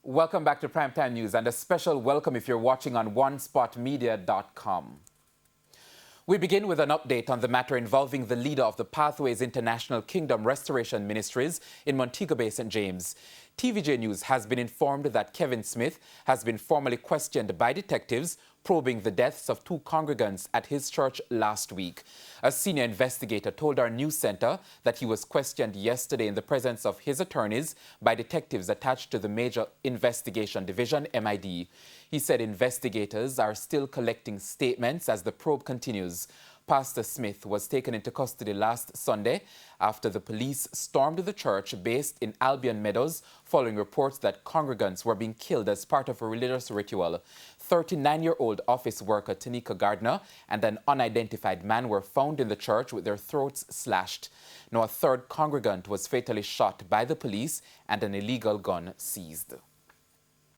Welcome back to Primetime News, and a special welcome if you're watching on onespotmedia.com. We begin with an update on the matter involving the leader of the Pathways International Kingdom Restoration Ministries in Montego Bay, St. James. TVJ News has been informed that Kevin Smith has been formally questioned by detectives probing the deaths of 2 congregants at his church last week. A senior investigator told our news center that he was questioned yesterday in the presence of his attorneys by detectives attached to the Major Investigation Division, MID. He said investigators are still collecting statements as the probe continues. Pastor Smith was taken into custody last Sunday after the police stormed the church based in Albion Meadows following reports that congregants were being killed as part of a religious ritual. 39-year-old office worker Tanika Gardner and an unidentified man were found in the church with their throats slashed. Now, a 3rd congregant was fatally shot by the police and an illegal gun seized.